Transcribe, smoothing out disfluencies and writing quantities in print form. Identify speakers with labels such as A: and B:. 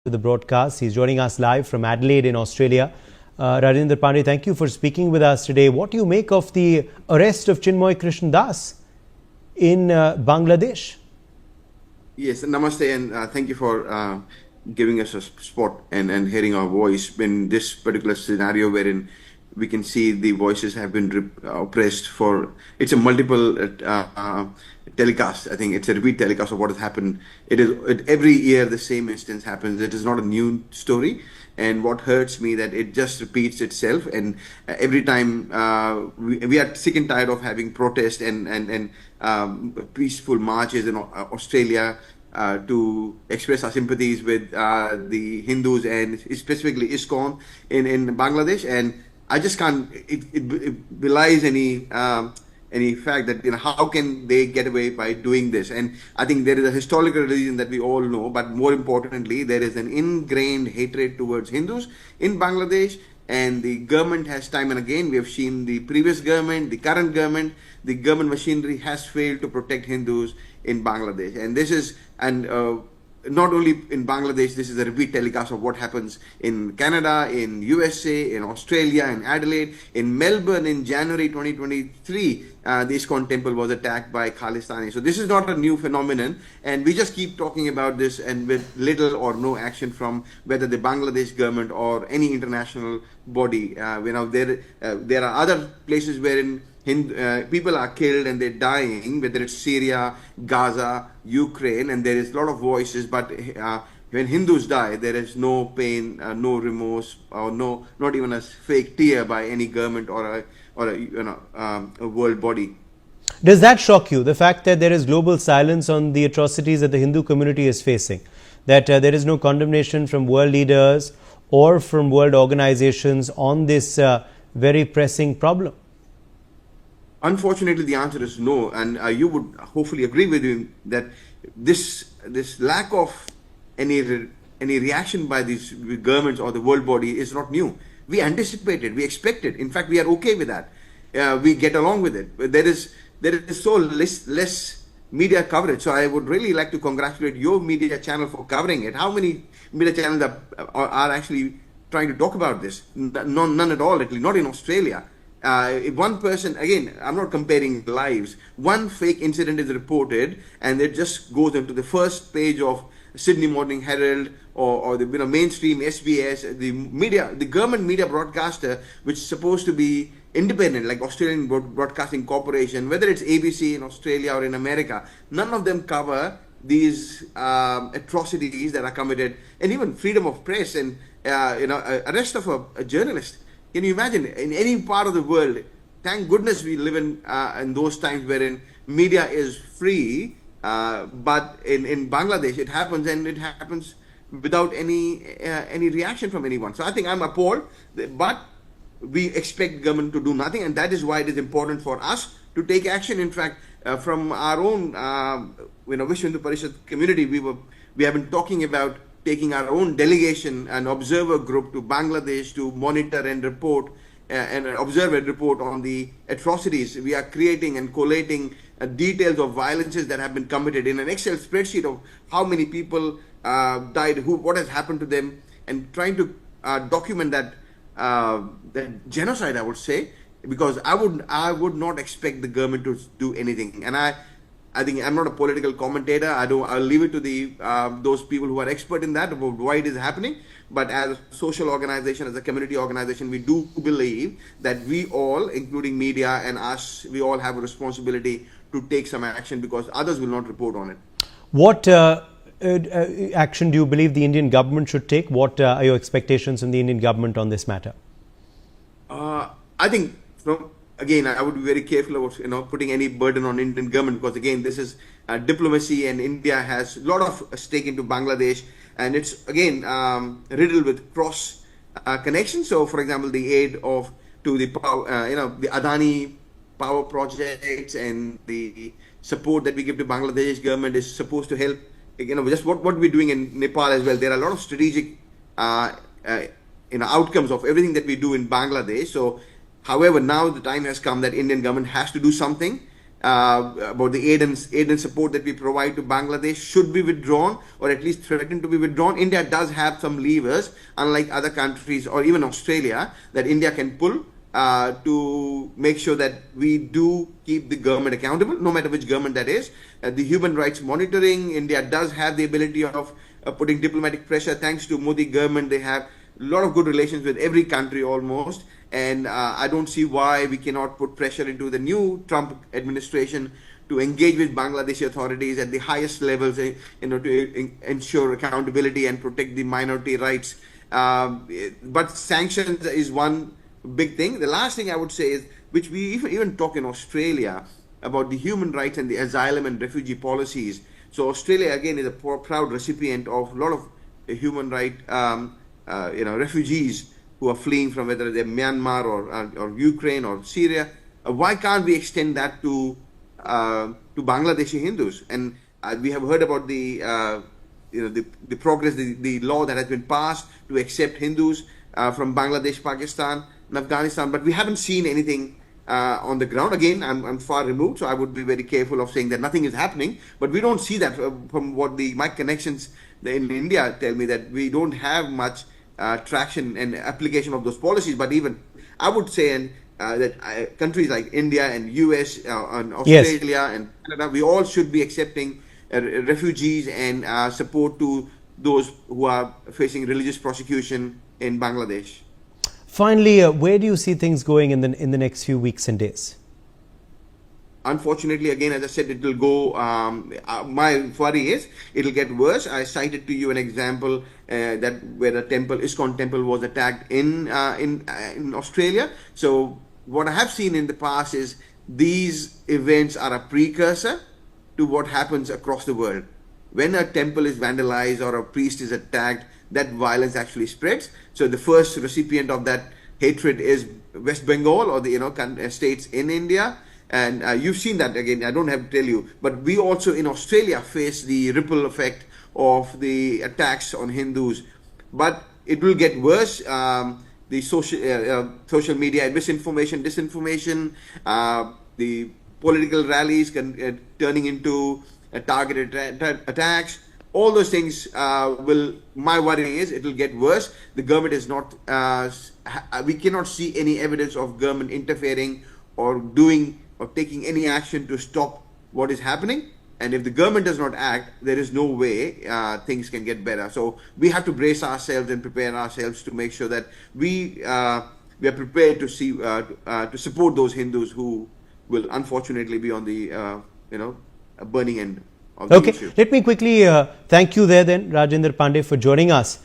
A: the broadcast. He's joining us live from Adelaide in Australia. Rajendra Pandey, thank you for speaking with us today. What do you make of the arrest of Chinmoy Krishnan Das in Bangladesh?
B: Yes, namaste, and thank you for giving us a spot and hearing our voice in this particular scenario wherein we can see the voices have been oppressed for, it's a multiple telecast. I think it's a repeat telecast of what has happened. Every year the same instance happens. It is not a new story. And what hurts me that it just repeats itself. And every time we are sick and tired of having protests and peaceful marches in Australia to express our sympathies with the Hindus and specifically ISKCON in Bangladesh. And I just can't. It belies any fact that how can they get away by doing this? And I think there is a historical reason that we all know, but more importantly, there is an ingrained hatred towards Hindus in Bangladesh. And the government has time and again, we have seen the previous government, the current government, the government machinery has failed to protect Hindus in Bangladesh. And this is not only in Bangladesh, this is a repeat telecast of what happens in Canada, in USA, in Australia, in Adelaide, in Melbourne in January 2023, the ISKCON temple was attacked by Khalistani. So this is not a new phenomenon, and we just keep talking about this and with little or no action from whether the Bangladesh government or any international body. There are other places wherein people are killed and they're dying, whether it's Syria, Gaza, Ukraine, and there is a lot of voices, but when Hindus die, there is no pain, no remorse, or not even a fake tear by any government or a world body.
A: Does that shock you, the fact that there is global silence on the atrocities that the Hindu community is facing, that there is no condemnation from world leaders or from world organizations on this very pressing problem?
B: Unfortunately, the answer is no, and you would hopefully agree with me that this lack of any reaction by these governments or the world body is not new. We anticipated, we expected. In fact, we are okay with that. We get along with it. There is so less media coverage. So I would really like to congratulate your media channel for covering it. How many media channels are actually trying to talk about this? None at all, at least not in Australia. If one person, again, I'm not comparing lives, one fake incident is reported and it just goes into the first page of Sydney Morning Herald or the mainstream SBS, the government media broadcaster, which is supposed to be independent, like Australian Broadcasting Corporation, whether it's ABC in Australia or in America, none of them cover these atrocities that are committed, and even freedom of press and arrest of a journalist. Can you imagine, in any part of the world, thank goodness we live in those times wherein media is free, but in Bangladesh it happens, and it happens without any reaction from anyone. So I think I'm appalled, but we expect government to do nothing, and that is why it is important for us to take action. In fact, from our own Vishwa Hindu Parishad community, we have been talking about taking our own delegation and observer group to Bangladesh to monitor and report and observe and report on the atrocities. We are creating and collating details of violences that have been committed in an Excel spreadsheet of how many people died, what has happened to them, and trying to document that genocide, I would say, because I would not expect the government to do anything. And I think I'm not a political commentator. I'll leave it to those people who are expert in that about why it is happening. But as a social organization, as a community organization, we do believe that we all, including media and us, we all have a responsibility to take some action because others will not report on it.
A: What action do you believe the Indian government should take? What are your expectations from the Indian government on this matter?
B: I think again, I would be very careful about putting any burden on Indian government, because again, this is diplomacy, and India has a lot of stake into Bangladesh, and it's again riddled with cross connections. So, for example, the aid to the the Adani power projects and the support that we give to Bangladesh government is supposed to help. Just what we're doing in Nepal as well. There are a lot of strategic outcomes of everything that we do in Bangladesh. So, however, now the time has come that Indian government has to do something. about the aid and support that we provide to Bangladesh should be withdrawn, or at least threatened to be withdrawn. India does have some levers, unlike other countries or even Australia, that India can pull to make sure that we do keep the government accountable, no matter which government that is. The human rights monitoring, India does have the ability of putting diplomatic pressure. Thanks to Modi government, they have a lot of good relations with every country almost. And I don't see why we cannot put pressure into the new Trump administration to engage with Bangladeshi authorities at the highest levels, to ensure accountability and protect the minority rights. But sanctions is one big thing. The last thing I would say is, which we even talk in Australia about the human rights and the asylum and refugee policies. So Australia again is a proud recipient of a lot of human right, refugees who are fleeing from whether they're Myanmar or Ukraine or Syria. Why can't we extend that to Bangladeshi Hindus? And we have heard about the progress, the law that has been passed to accept Hindus from Bangladesh, Pakistan, and Afghanistan, but we haven't seen anything on the ground. Again, I'm far removed, so I would be very careful of saying that nothing is happening. But we don't see that from what my connections in India tell me, that we don't have much traction and application of those policies. But even I would say that countries like India and US and Australia and Canada, we all should be accepting refugees and support to those who are facing religious persecution in Bangladesh.
A: Finally, where do you see things going in the next few weeks and days?
B: Unfortunately, again, as I said, it will go. My worry is it will get worse. I cited to you an example that where the ISKCON temple was attacked in Australia. So what I have seen in the past is these events are a precursor to what happens across the world. When a temple is vandalized or a priest is attacked, that violence actually spreads. So the first recipient of that hatred is West Bengal or the states in India. And you've seen that. Again, I don't have to tell you, but we also in Australia face the ripple effect of the attacks on Hindus. But it will get worse. The social media, misinformation, disinformation, the political rallies turning into targeted attacks. All those things my worry is it will get worse. The government is not, we cannot see any evidence of government interfering or doing or taking any action to stop what is happening. And if the government does not act, there is no way things can get better. So we have to brace ourselves and prepare ourselves to make sure that we are prepared to see to support those Hindus who will unfortunately be on the burning end of the issue.
A: Let me quickly thank you there then, Rajendra Pandey, for joining us